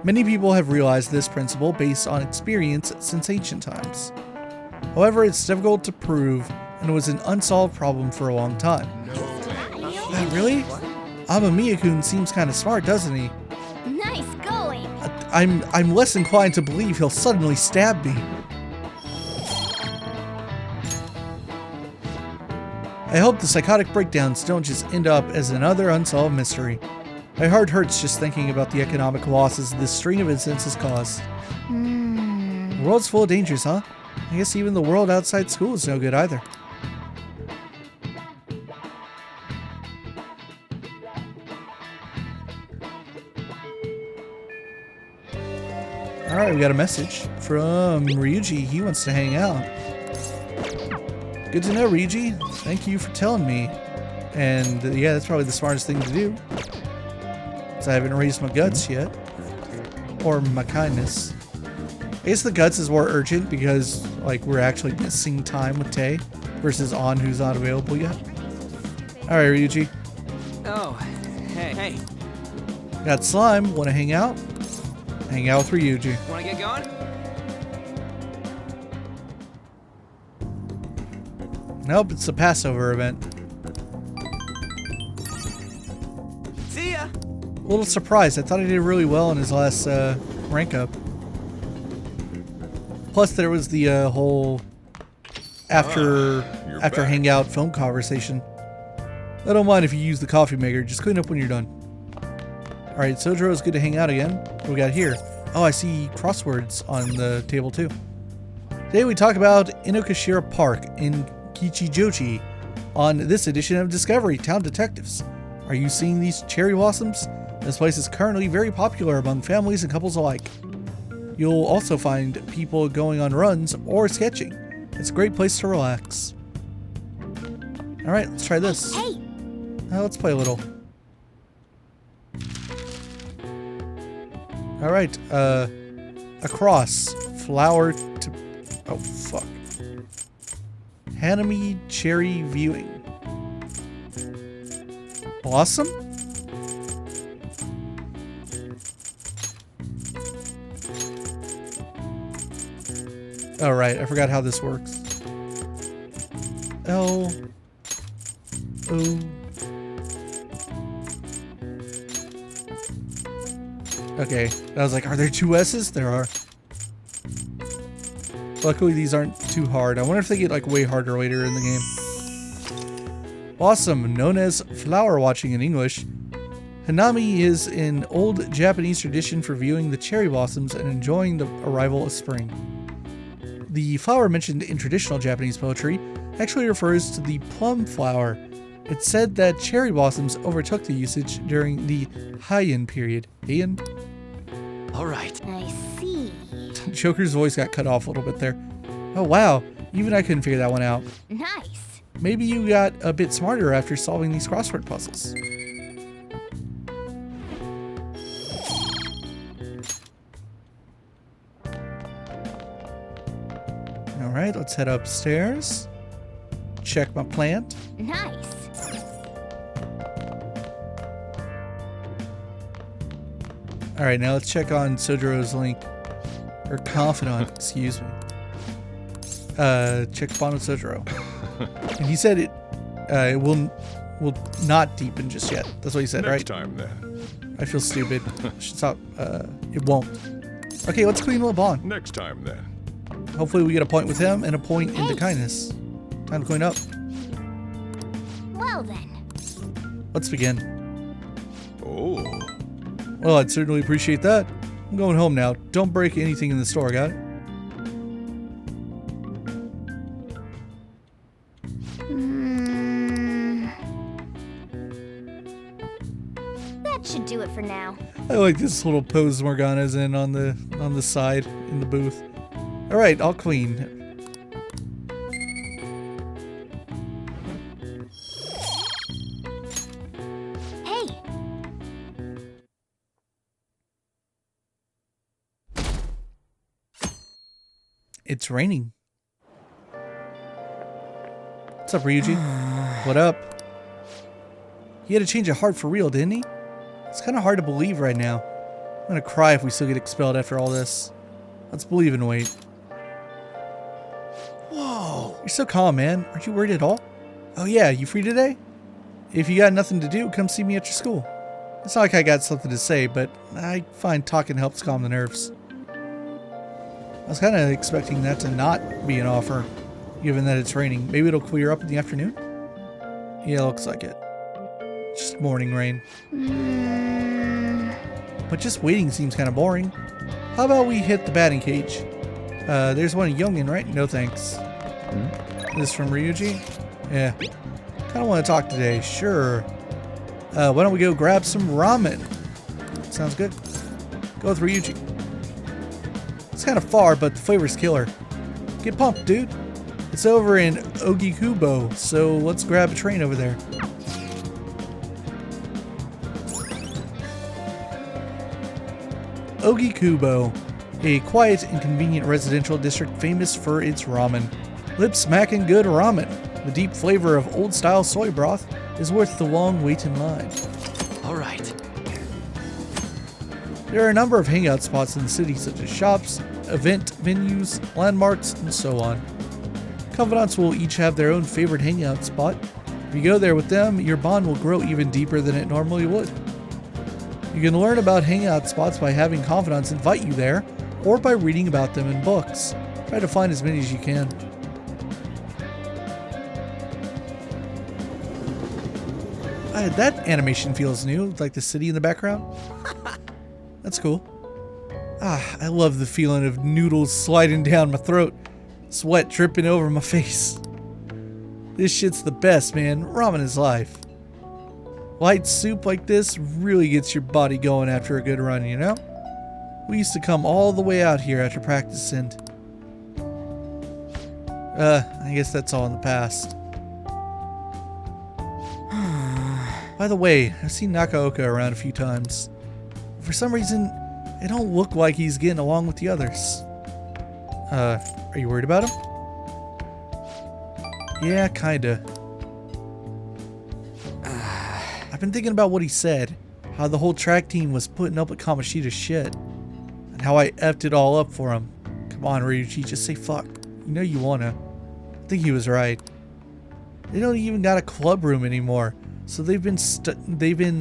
Many people have realized this principle based on experience since ancient times. However, it's difficult to prove and was an unsolved problem for a long time. Really? Amamiya-kun seems kind of smart, doesn't he? Nice going. I'm less inclined to believe he'll suddenly stab me. I hope the psychotic breakdowns don't just end up as another unsolved mystery. My heart hurts just thinking about the economic losses this string of incidents has caused. The world's full of dangers, huh? I guess even the world outside school is no good either. Alright, we got a message from Ryuji. He wants to hang out. Good to know, Ryuji. Thank you for telling me. And yeah, that's probably the smartest thing to do. Because I haven't raised my guts yet. Or my kindness. I guess the guts is more urgent because like we're actually missing time with Tay versus On, who's not available yet. Alright, Ryuji. Oh, hey. Got Slime. Want to hang out? Hang out with Ryuji. Wanna get going? Nope, it's a Passover event. See ya! A little surprised. I thought he did really well in his last rank up. Plus, there was the whole after back. hangout phone conversation. I don't mind if you use the coffee maker. Just clean up when you're done. All right, Sojiro, it's good to hang out again. What do we got here? Oh, I see crosswords on the table too. Today we talk about Inokashira Park in Kichijoji on this edition of Discovery Town Detectives. Are you seeing these cherry blossoms? This place is currently very popular among families and couples alike. You'll also find people going on runs or sketching. It's a great place to relax. All right, let's try this. Hey. Let's play a little. All right, across, flower to, oh fuck. Hanami cherry viewing. Blossom? All right, I forgot how this works. L O. Okay, I was like, are there two S's? There are. Luckily, these aren't too hard. I wonder if they get like way harder later in the game. Blossom, known as flower watching in English. Hanami is an old Japanese tradition for viewing the cherry blossoms and enjoying the arrival of spring. The flower mentioned in traditional Japanese poetry actually refers to the plum flower. It's said that cherry blossoms overtook the usage during the Heian period. Heian? Alright. I see. Joker's voice got cut off a little bit there. Oh wow, even I couldn't figure that one out. Nice. Maybe you got a bit smarter after solving these crossword puzzles. Alright, let's head upstairs. Check my plant. Nice. Alright, now let's check on Sojiro's link. Or confidant, excuse me. Check bond with Sojiro. And he said it will not deepen just yet. That's what he said, Next right? time then. I feel stupid. Should stop. It won't. Okay, let's clean the bond. Next time then. Hopefully we get a point with him and a point into kindness. Time to clean up. Well then. Let's begin. Oh. Well, I'd certainly appreciate that. I'm going home now. Don't break anything in the store, got it? That should do it for now. I like this little pose Morgana's in on the side in the booth. All right, I'll clean. Hey, It's raining. What's up, Ryuji? What up? He had a change of heart for real, didn't he? It's kind of hard to believe right now. I'm gonna cry if we still get expelled after all this. Let's believe and wait. Whoa! You're so calm, man. Aren't you worried at all? Oh yeah, you free today? If you got nothing to do, come see me at your school. It's not like I got something to say, but I find talking helps calm the nerves. I was kind of expecting that to not be an offer, given that it's raining. Maybe it'll clear up in the afternoon? Yeah, looks like it. Just morning rain. But just waiting seems kind of boring. How about we hit the batting cage? There's one in Youngin, right? No thanks. This from Ryuji? Yeah. Kind of want to talk today. Sure. Why don't we go grab some ramen? Sounds good. Go with Ryuji. It's kind of far, but the flavor's killer. Get pumped, dude. It's over in Ogikubo, so let's grab a train over there. Ogikubo, a quiet and convenient residential district famous for its ramen. Lip-smacking good ramen. The deep flavor of old-style soy broth is worth the long wait in line. All right. There are a number of hangout spots in the city, such as shops, event venues, landmarks, and so on. Confidants will each have their own favorite hangout spot. If you go there with them, your bond will grow even deeper than it normally would. You can learn about hangout spots by having confidants invite you there, or by reading about them in books. Try to find as many as you can. That animation feels new, like the city in the background. That's cool. I love the feeling of noodles sliding down my throat, sweat dripping over my face. This shit's the best, man. Ramen is life. Light soup like this really gets your body going after a good run, you know? We used to come all the way out here after practice and... I guess that's all in the past. By the way, I've seen Nakaoka around a few times. For some reason, it don't look like he's getting along with the others. Are you worried about him? Yeah, kinda. I've been thinking about what he said, how the whole track team was putting up with Kamoshida's shit, and how I effed it all up for him. Come on, Ryuji, just say fuck. You know you wanna. I think he was right. They don't even got a club room anymore, so they've been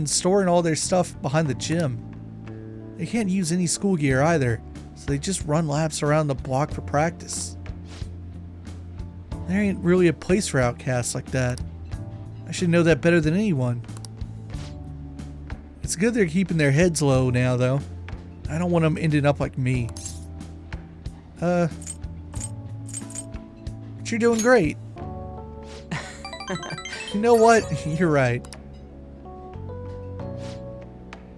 storing all their stuff behind the gym. They can't use any school gear either, so they just run laps around the block for practice. There ain't really a place for outcasts like that. I should know that better than anyone. It's good they're keeping their heads low now, though. I don't want them ending up like me. But you're doing great. You know what? You're right.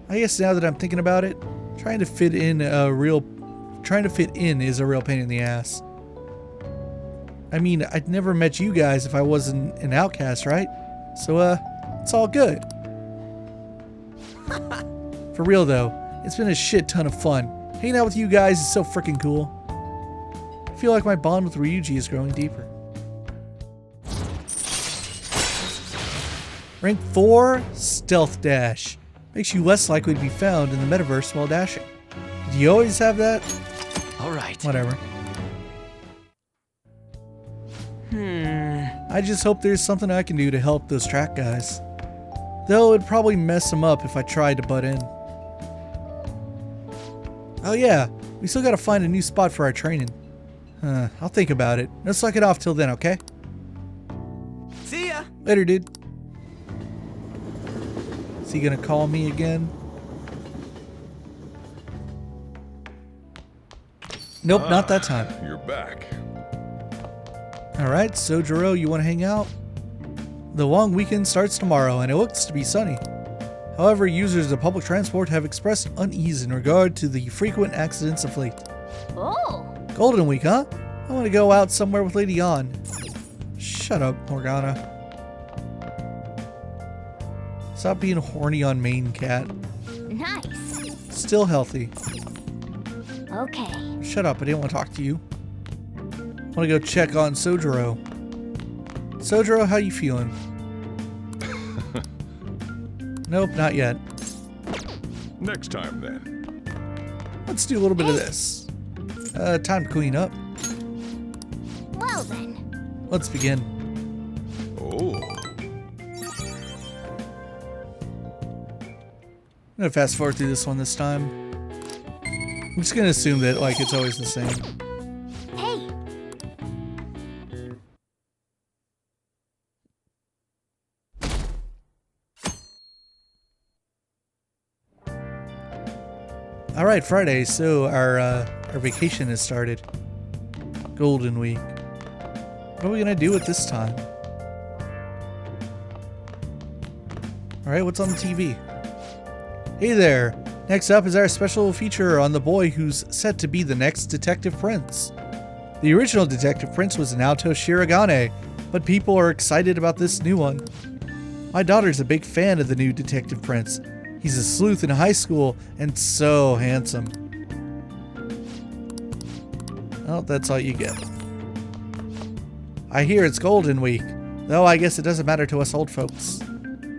I guess now that I'm thinking about it, trying to fit in is a real pain in the ass. I mean, I'd never met you guys if I wasn't an outcast, right? So, it's all good. For real though, it's been a shit ton of fun. Hanging out with you guys is so freaking cool. I feel like my bond with Ryuji is growing deeper. Rank 4, Stealth Dash. Makes you less likely to be found in the metaverse while dashing. Do you always have that? All right. Whatever. I just hope there's something I can do to help those track guys. Though it'd probably mess them up if I tried to butt in. Oh yeah, we still gotta find a new spot for our training. I'll think about it. No suck it off till then, okay? See ya! Later, dude. Is he gonna call me again? Nope, not that time. You're back. Alright, so Jiro, you wanna hang out? The long weekend starts tomorrow and it looks to be sunny. However, users of public transport have expressed unease in regard to the frequent accidents of late. Oh. Golden Week, huh? I want to go out somewhere with Lady On. Shut up, Morgana. Stop being horny on main cat. Nice. Still healthy. Okay. Shut up, I didn't want to talk to you. I want to go check on Sojiro. Sojiro, how you feeling? Nope, not yet. Next time, then. Let's do a little bit of this. Time to clean up. Well then. Let's begin. Oh. I'm gonna fast forward through this one this time. I'm just gonna assume that like it's always the same. Hey. All right, Friday. So our vacation has started. Golden Week. What are we gonna do at this time? All right, what's on the TV? Hey there. Next up is our special feature on the boy who's set to be the next Detective Prince. The original Detective Prince was Naoto Shirogane, but people are excited about this new one. My daughter's a big fan of the new Detective Prince. He's a sleuth in high school and so handsome. Well, that's all you get. I hear it's Golden Week, though I guess it doesn't matter to us old folks.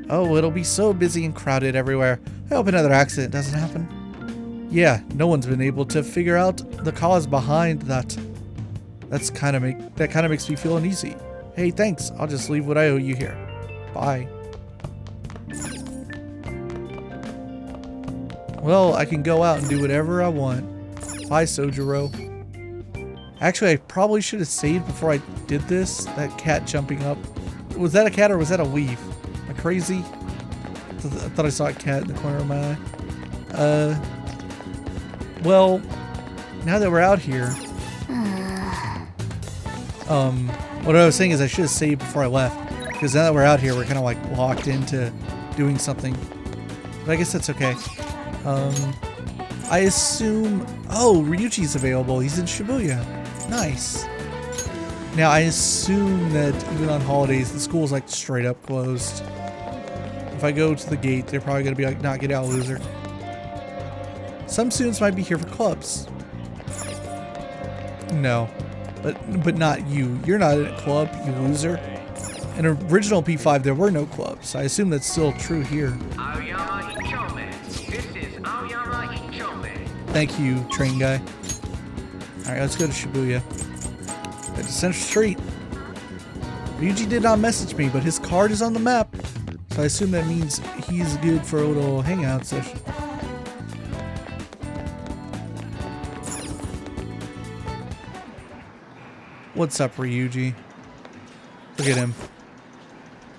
Oh, it'll be so busy and crowded everywhere. I hope another accident doesn't happen. Yeah, no one's been able to figure out the cause behind that. That kind of makes me feel uneasy. Hey, thanks. I'll just leave what I owe you here. Bye. Well, I can go out and do whatever I want. Bye, Sojiro. Actually, I probably should have saved before I did this. That cat jumping up. Was that a cat or was that a weave? Am I crazy? I thought I saw a cat in the corner of my eye. Well, now that we're out here, what I was saying is I should have saved before I left, because now that we're out here, we're kind of like locked into doing something. But I guess that's okay. I assume, oh, Ryuji's available. He's in Shibuya. Nice. Now I assume that even on holidays, the school's like straight up closed. If I go to the gate, they're probably gonna be like, "Not get out, loser." Some students might be here for clubs. No, but not you. You're not in a club, you loser. In original P5, there were no clubs. I assume that's still true here. Thank you, train guy. All right, let's go to Shibuya. At the Central Street. Ryuji did not message me, but his card is on the map. So I assume that means he's good for a little hangout session. What's up, Ryuji? Look at him.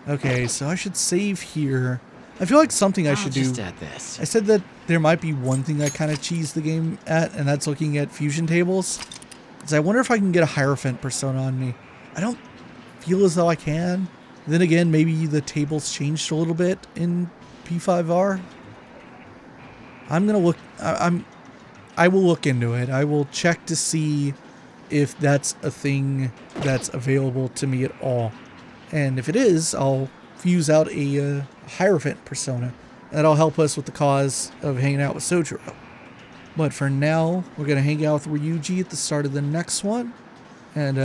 Okay, so I should save here. I feel like something I should do. Just add this. I said that there might be one thing I kind of cheese the game at, and that's looking at fusion tables. So I wonder if I can get a Hierophant persona on me. I don't feel as though I can. Then again, maybe the tables changed a little bit in P5R. I'm gonna look. I will look into it. I will check to see if that's a thing that's available to me at all. And if it is, I'll fuse out a Hierophant persona. That'll help us with the cause of hanging out with Sojiro. But for now, we're going to hang out with Ryuji at the start of the next one and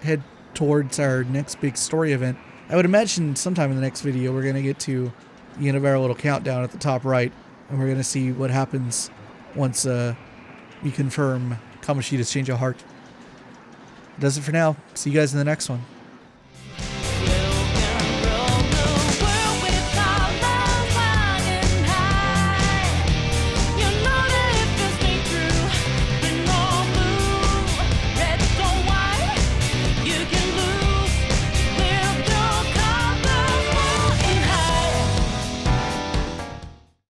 head towards our next big story event. I would imagine sometime in the next video, we're going to get to the end of our little countdown at the top right, and we're going to see what happens once we confirm Kamoshida's change of heart. Does it for now. See you guys in the next one.